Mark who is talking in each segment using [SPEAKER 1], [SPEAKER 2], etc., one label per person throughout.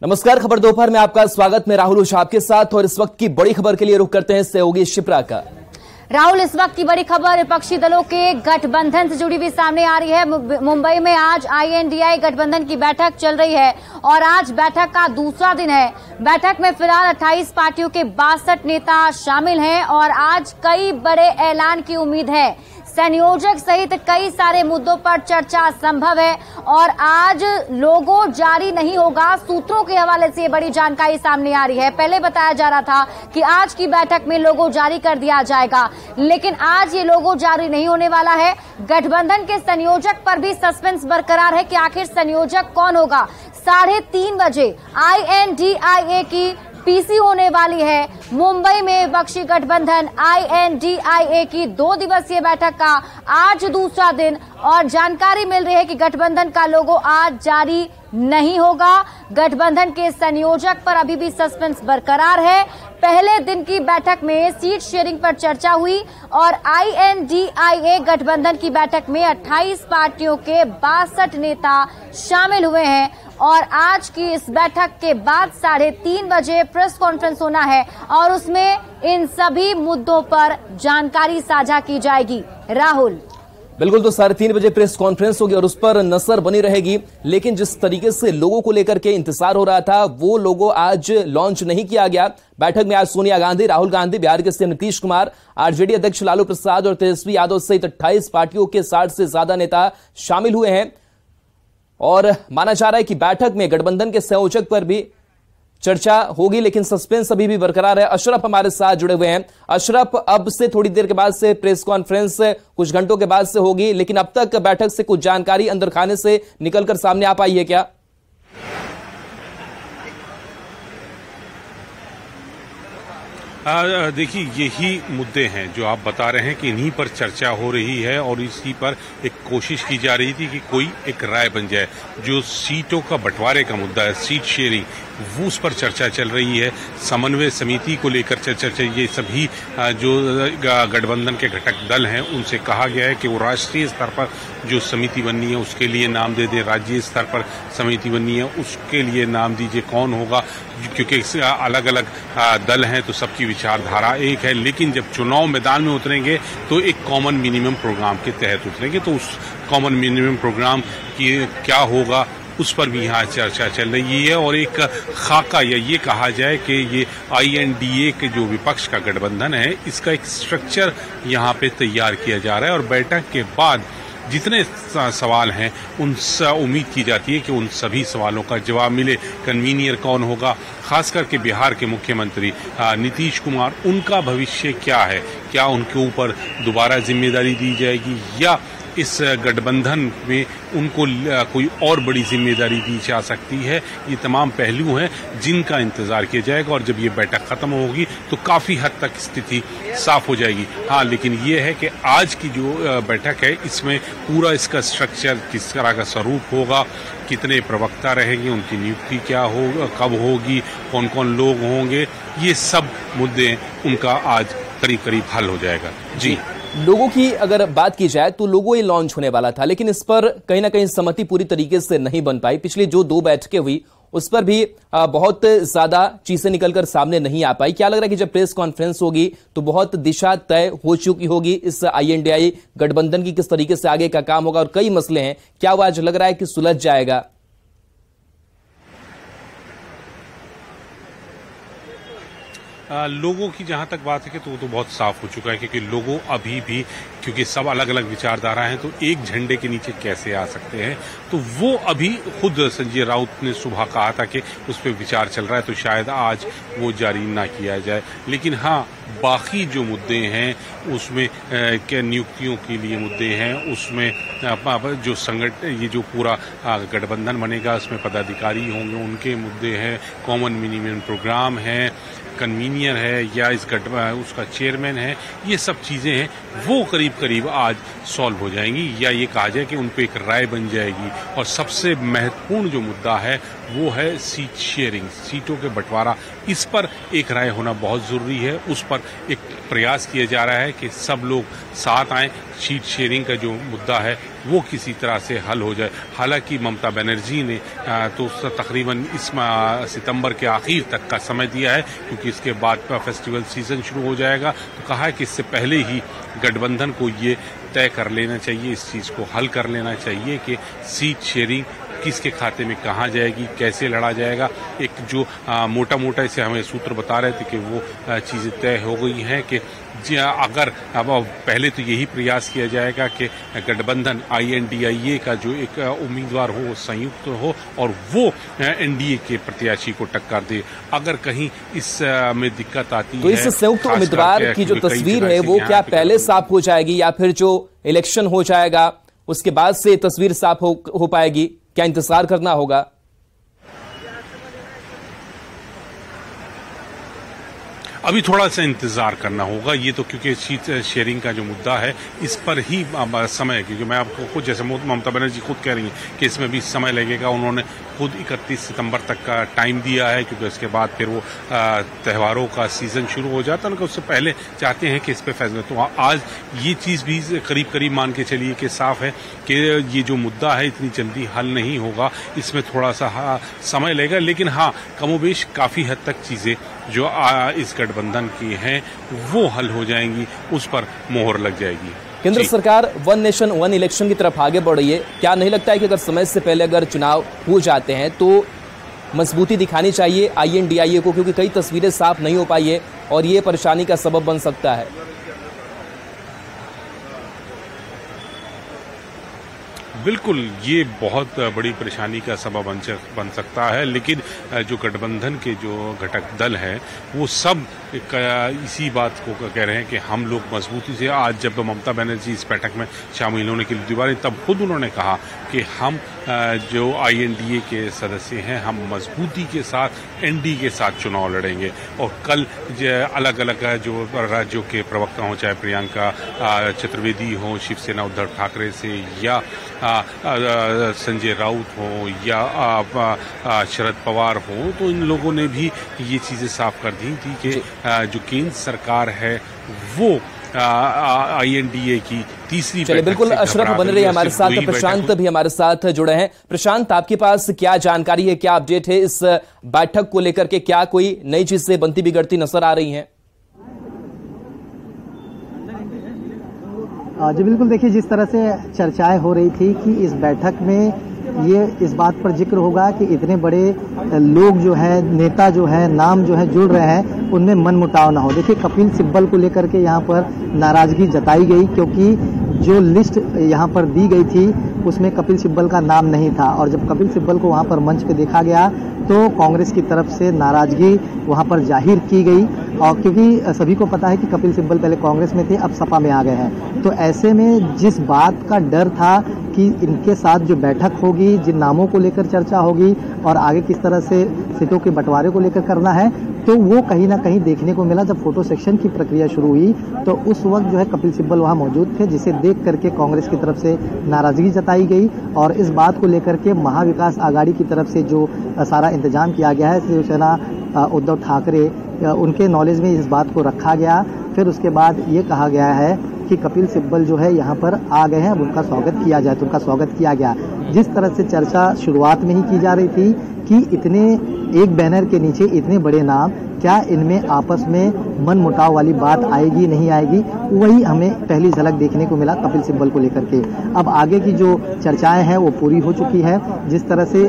[SPEAKER 1] नमस्कार, खबर दोपहर में आपका स्वागत। मैं राहुल उषा आपके साथ और इस वक्त की बड़ी खबर के लिए रुख करते हैं सहयोगी शिप्रा का।
[SPEAKER 2] राहुल, इस वक्त की बड़ी खबर विपक्षी दलों के गठबंधन से जुड़ी हुई सामने आ रही है। मुंबई में आज INDI गठबंधन की बैठक चल रही है और आज बैठक का दूसरा दिन है। बैठक में फिलहाल 28 पार्टियों के 62 नेता शामिल हैं और आज कई बड़े ऐलान की उम्मीद है। संयोजक सहित कई सारे मुद्दों पर चर्चा संभव है और आज लोगो जारी नहीं होगा। सूत्रों के हवाले से ये बड़ी जानकारी सामने आ रही है। पहले बताया जा रहा था कि आज की बैठक में लोगो जारी कर दिया जाएगा, लेकिन आज ये लोगो जारी नहीं होने वाला है। गठबंधन के संयोजक पर भी सस्पेंस बरकरार है कि आखिर संयोजक कौन होगा। 3:30 बजे INDIA की PC होने वाली है। मुंबई में विपक्षी गठबंधन INDIA की 2 दिवसीय बैठक का आज दूसरा दिन और जानकारी मिल रही है कि गठबंधन का लोगो आज जारी नहीं होगा। गठबंधन के संयोजक पर अभी भी सस्पेंस बरकरार है। पहले दिन की बैठक में सीट शेयरिंग पर चर्चा हुई और INDIA गठबंधन की बैठक में 28 पार्टियों के 62 नेता शामिल हुए हैं और आज की इस बैठक के बाद 3:30 बजे प्रेस कॉन्फ्रेंस होना है और उसमें इन सभी मुद्दों पर जानकारी साझा की जाएगी। राहुल,
[SPEAKER 1] बिल्कुल, तो 3:30 बजे प्रेस कॉन्फ्रेंस होगी और उस पर नजर बनी रहेगी। लेकिन जिस तरीके से लोगों को लेकर के इंतजार हो रहा था, वो लोगो आज लॉन्च नहीं किया गया। बैठक में आज सोनिया गांधी, राहुल गांधी, बिहार के सीएम नीतीश कुमार, RJD अध्यक्ष लालू प्रसाद और तेजस्वी यादव सहित 28 पार्टियों के 60 से ज्यादा नेता शामिल हुए हैं और माना जा रहा है कि बैठक में गठबंधन के संयोजक पर भी चर्चा होगी, लेकिन सस्पेंस अभी भी बरकरार है। अशरफ हमारे साथ जुड़े हुए हैं। अशरफ, अब से थोड़ी देर के बाद से प्रेस कॉन्फ्रेंस कुछ घंटों के बाद से होगी, लेकिन अब तक बैठक से कुछ जानकारी अंदर खाने से निकलकर सामने आ पाई है क्या?
[SPEAKER 3] देखिए, यही मुद्दे हैं जो आप बता रहे हैं कि इन्हीं पर चर्चा हो रही है और इसी पर एक कोशिश की जा रही थी कि कोई एक राय बन जाए। जो सीटों का बंटवारे का मुद्दा है, सीट शेयरिंग, वो उस पर चर्चा चल रही है। समन्वय समिति को लेकर चर्चा चाहिए। सभी जो गठबंधन के घटक दल हैं उनसे कहा गया है कि वो राष्ट्रीय स्तर पर जो समिति बननी है उसके लिए नाम दे दें, राज्य स्तर पर समिति बननी है उसके लिए नाम दीजिए कौन होगा, क्योंकि अलग अलग दल हैं तो सबकी विचारधारा एक है। लेकिन जब चुनाव मैदान में उतरेंगे तो एक कॉमन मिनिमम प्रोग्राम के तहत उतरेंगे, तो उस कॉमन मिनिमम प्रोग्राम की क्या होगा उस पर भी यहाँ चर्चा चल रही है। और एक खाका या ये कहा जाए कि ये INDA के जो विपक्ष का गठबंधन है इसका एक स्ट्रक्चर यहाँ पे तैयार किया जा रहा है और बैठक के बाद जितने सवाल हैं उम्मीद की जाती है कि उन सभी सवालों का जवाब मिले। कन्वीनियर कौन होगा, खास करके बिहार के मुख्यमंत्री नीतीश कुमार, उनका भविष्य क्या है, क्या उनके ऊपर दोबारा जिम्मेदारी दी जाएगी या इस गठबंधन में उनको कोई और बड़ी जिम्मेदारी दी जा सकती है। ये तमाम पहलू हैं जिनका इंतजार किया जाएगा और जब ये बैठक खत्म होगी तो काफी हद तक स्थिति साफ हो जाएगी। हाँ, लेकिन ये है कि आज की जो बैठक है इसमें पूरा इसका स्ट्रक्चर, किस तरह का स्वरूप होगा, कितने प्रवक्ता रहेंगे, उनकी नियुक्ति क्या होगा, कब होगी, कौन कौन लोग होंगे, ये सब मुद्दे उनका आज करीब करीब हल हो जाएगा। जी,
[SPEAKER 1] लोगों की अगर बात की जाए तो लोगो ये लॉन्च होने वाला था, लेकिन इस पर कहीं ना कहीं सहमति पूरी तरीके से नहीं बन पाई। पिछली जो 2 बैठकें हुई उस पर भी बहुत ज्यादा चीजें निकलकर सामने नहीं आ पाई। क्या लग रहा है कि जब प्रेस कॉन्फ्रेंस होगी तो बहुत दिशा तय हो चुकी होगी इस INDI गठबंधन की, किस तरीके से आगे का काम होगा और कई मसले हैं, क्या वो आज लग रहा है कि सुलझ जाएगा?
[SPEAKER 3] लोगों की जहां तक बात है कि तो वो तो बहुत साफ हो चुका है, क्योंकि लोगों अभी भी, क्योंकि सब अलग अलग विचारधारा हैं तो एक झंडे के नीचे कैसे आ सकते हैं, तो वो अभी खुद संजय राउत ने सुबह कहा था कि उस पर विचार चल रहा है, तो शायद आज वो जारी ना किया जाए। लेकिन हाँ, बाकी जो मुद्दे हैं उसमें क्या नियुक्तियों के लिए मुद्दे हैं, उसमें जो संगठन, ये जो पूरा गठबंधन बनेगा उसमें पदाधिकारी होंगे उनके मुद्दे हैं, कॉमन मिनिमम प्रोग्राम है, कन्वीनियर है या उसका चेयरमैन है, ये सब चीजें हैं वो करीब करीब आज सॉल्व हो जाएंगी या ये कहा जाए कि उन पे एक राय बन जाएगी। और सबसे महत्वपूर्ण जो मुद्दा है वो है सीट शेयरिंग, सीटों के बंटवारा। इस पर एक राय होना बहुत जरूरी है, उस पर एक प्रयास किया जा रहा है कि सब लोग साथ आएं। सीट शेयरिंग का जो मुद्दा है वो किसी तरह से हल हो जाए। हालांकि ममता बनर्जी ने तो तकरीबन इस सितंबर के आखिर तक का समय दिया है, क्योंकि इसके बाद फेस्टिवल सीजन शुरू हो जाएगा। तो कहा है कि इससे पहले ही गठबंधन को ये तय कर लेना चाहिए, इस चीज़ को हल कर लेना चाहिए कि सीट शेयरिंग किसके खाते में कहाँ जाएगी, कैसे लड़ा जाएगा। एक जो मोटा मोटा इसे हमें सूत्र बता रहे थे कि वो चीज़ें तय हो गई हैं कि अगर अब पहले तो यही प्रयास किया जाएगा कि गठबंधन INDIA का जो एक उम्मीदवार हो वो संयुक्त हो और वो NDA के प्रत्याशी को टक्कर दे। अगर कहीं इस में दिक्कत आती
[SPEAKER 1] तो इस संयुक्त उम्मीदवार की जो तस्वीर है वो क्या पहले साफ हो जाएगी या फिर जो इलेक्शन हो जाएगा उसके बाद से तस्वीर साफ हो पाएगी? क्या इंतजार करना होगा?
[SPEAKER 3] अभी थोड़ा सा इंतजार करना होगा। ये तो क्योंकि सीट शेयरिंग का जो मुद्दा है इस पर ही समय, क्योंकि मैं आपको खुद जैसे ममता बनर्जी खुद कह रही हैं कि इसमें भी समय लगेगा। उन्होंने खुद 31 सितंबर तक का टाइम दिया है, क्योंकि उसके बाद फिर वो त्योहारों का सीजन शुरू हो जाता है ना, उससे पहले चाहते हैं कि इस पर फैसला। तो आज ये चीज़ भी करीब करीब मान के चलिए कि साफ है कि ये जो मुद्दा है इतनी जल्दी हल नहीं होगा, इसमें थोड़ा सा समय लगेगा। लेकिन हाँ, कमोबेश काफ़ी हद तक चीज़ें जो इस गठबंधन की हैं वो हल हो जाएंगी, उस पर मोहर लग जाएगी।
[SPEAKER 1] केंद्र सरकार वन नेशन वन इलेक्शन की तरफ आगे बढ़ रही है। क्या नहीं लगता है कि अगर समय से पहले अगर चुनाव हो जाते हैं तो मजबूती दिखानी चाहिए INDIA को, क्योंकि कई तस्वीरें साफ नहीं हो पाई है और ये परेशानी का सबब बन सकता है?
[SPEAKER 3] बिल्कुल, ये बहुत बड़ी परेशानी का सबब बन सकता है। लेकिन जो गठबंधन के जो घटक दल हैं वो सब इसी बात को कह रहे हैं कि हम लोग मजबूती से, आज जब ममता बनर्जी इस बैठक में शामिल होने के लिए दीवारें, तब खुद उन्होंने कहा कि हम जो INDA के सदस्य हैं हम मजबूती के साथ ND के साथ चुनाव लड़ेंगे। और कल अलग अलग जो राज्यों के प्रवक्ता हों, चाहे प्रियंका चतुर्वेदी हों शिवसेना उद्धव ठाकरे से, या संजय राउत हो या शरद पवार हो, तो इन लोगों ने भी ये चीज़ें साफ कर दी थी कि जो केंद्र सरकार है वो INDA की तीसरी।
[SPEAKER 1] चलिए, बिल्कुल अशरफ बन रही है हमारे साथ, प्रशांत भी हमारे साथ जुड़े हैं। प्रशांत, आपके पास क्या जानकारी है, क्या अपडेट है इस बैठक को लेकर के? क्या कोई नई चीजें बनती बिगड़ती नजर आ रही हैं?
[SPEAKER 4] जी बिल्कुल, देखिए जिस तरह से चर्चाएं हो रही थी कि इस बैठक में ये इस बात पर जिक्र होगा कि इतने बड़े लोग जो है, नेता जो है, नाम जो है जुड़ रहे हैं, उनमें मनमुटाव ना हो। देखिए कपिल सिब्बल को लेकर के यहाँ पर नाराजगी जताई गई, क्योंकि जो लिस्ट यहाँ पर दी गई थी उसमें कपिल सिब्बल का नाम नहीं था। और जब कपिल सिब्बल को वहाँ पर मंच पे देखा गया तो कांग्रेस की तरफ से नाराजगी वहाँ पर जाहिर की गई। और क्योंकि सभी को पता है कि कपिल सिब्बल पहले कांग्रेस में थे, अब सपा में आ गए हैं, तो ऐसे में जिस बात का डर था कि इनके साथ जो बैठक होगी, जिन नामों को लेकर चर्चा होगी और आगे किस तरह से सीटों के बंटवारे को लेकर करना है, तो वो कहीं ना कहीं देखने को मिला। जब फोटो सेक्शन की प्रक्रिया शुरू हुई तो उस वक्त जो है कपिल सिब्बल वहां मौजूद थे, जिसे देख करके कांग्रेस की तरफ से नाराजगी जताई गई। और इस बात को लेकर के महाविकास आघाड़ी की तरफ से जो सारा इंतजाम किया गया है, शिवसेना उद्धव ठाकरे उनके नॉलेज में इस बात को रखा गया। फिर उसके बाद ये कहा गया है कि कपिल सिब्बल जो है यहाँ पर आ गए हैं, अब उनका स्वागत किया जाए, तो उनका स्वागत किया गया। जिस तरह से चर्चा शुरुआत में ही की जा रही थी कि इतने एक बैनर के नीचे इतने बड़े नाम, क्या इनमें आपस में मन मुटाव वाली बात आएगी नहीं आएगी, वही हमें पहली झलक देखने को मिला कपिल सिब्बल को लेकर के। अब आगे की जो चर्चाएं हैं वो पूरी हो चुकी है। जिस तरह से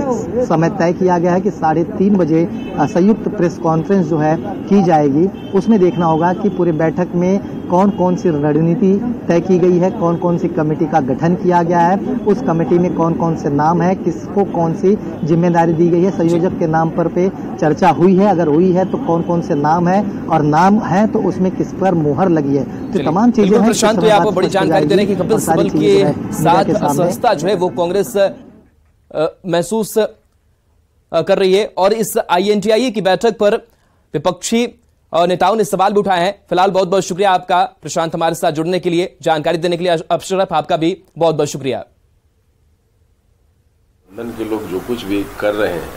[SPEAKER 4] समय तय किया गया है कि 3:30 बजे संयुक्त प्रेस कॉन्फ्रेंस जो है की जाएगी, उसमें देखना होगा कि पूरे बैठक में कौन कौन सी रणनीति तय की गई है, कौन कौन सी कमेटी का गठन किया गया है, उस कमेटी में कौन कौन से नाम है, किसको कौन सी जिम्मेदारी दी गई है, संयोजक के नाम पर पे चर्चा हुई है, अगर हुई है तो कौन कौन से नाम है, और नाम है तो उसमें किस पर मुहर लगी है, तो तमाम चीजें हैं।
[SPEAKER 1] प्रशांत, तो आपको बड़ी जानकारी देने की कपिल सिब्बल के साथ असहजता जो है वो कांग्रेस महसूस कर रही है, और इस INDIA की बैठक पर विपक्षी नेताओं ने सवाल भी उठाए हैं। फिलहाल बहुत बहुत शुक्रिया आपका प्रशांत, हमारे साथ जुड़ने के लिए, जानकारी देने के लिए। अशरफ, आपका भी बहुत बहुत शुक्रिया।
[SPEAKER 5] लंदन के लोग जो कुछ भी कर रहे हैं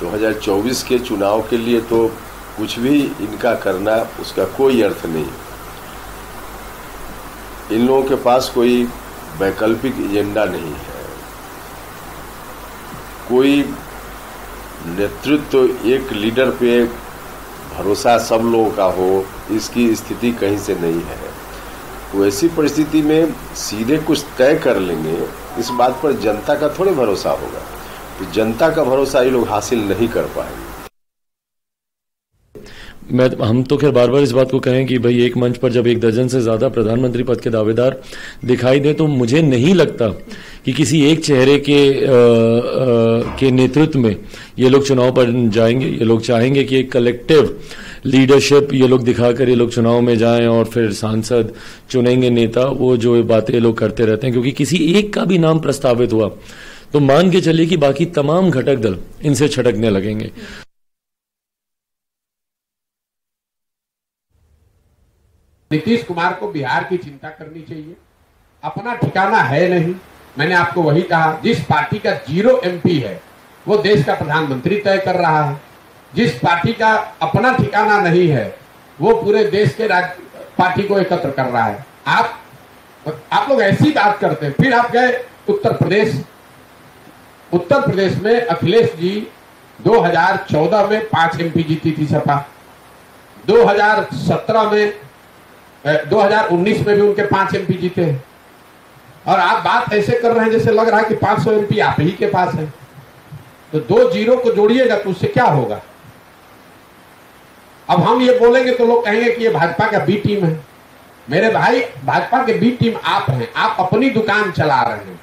[SPEAKER 5] 2024 के चुनाव के लिए, तो कुछ भी इनका करना उसका कोई अर्थ नहीं। इन लोगों के पास कोई वैकल्पिक एजेंडा नहीं है। कोई नेतृत्व एक लीडर पे भरोसा सब लोगों का हो, इसकी स्थिति कहीं से नहीं है। तो ऐसी परिस्थिति में सीधे कुछ तय कर लेंगे, इस बात पर जनता का थोड़े भरोसा होगा। तो जनता का भरोसा ये लोग हासिल नहीं कर पाएंगे।
[SPEAKER 6] हम तो खैर बार बार इस बात को कहें कि भाई एक मंच पर जब 1 दर्जन से ज्यादा प्रधानमंत्री पद के दावेदार दिखाई दे, तो मुझे नहीं लगता कि किसी एक चेहरे के नेतृत्व में ये लोग चुनाव पर जाएंगे। ये लोग चाहेंगे कि एक कलेक्टिव लीडरशिप ये लोग दिखाकर ये लोग चुनाव में जाएं और फिर सांसद चुनेंगे नेता। वो जो बातें ये लोग करते रहते हैं, क्योंकि किसी एक का भी नाम प्रस्तावित हुआ तो मान के चलिए कि बाकी तमाम घटक दल इनसे छटकने लगेंगे।
[SPEAKER 7] नीतीश कुमार को बिहार की चिंता करनी चाहिए, अपना ठिकाना है नहीं। मैंने आपको वही कहा, जिस पार्टी का 0 MP है वो देश का प्रधानमंत्री तय कर रहा है। जिस पार्टी का अपना ठिकाना नहीं है वो पूरे देश के पार्टी को एकत्र कर रहा है। आप लोग ऐसी बात करते हैं। फिर आप गए उत्तर प्रदेश में अखिलेश जी 2014 में 5 MP जीती थी सपा, 2019 में भी उनके 5 MP जीते हैं। और आप बात ऐसे कर रहे हैं जैसे लग रहा है कि 500 MP आप ही के पास है। तो 2 जीरो को जोड़िएगा तो उससे क्या होगा? अब हम ये बोलेंगे तो लोग कहेंगे कि ये भाजपा का बी टीम है। मेरे भाई, भाजपा के बी टीम आप हैं। आप अपनी दुकान चला रहे हैं।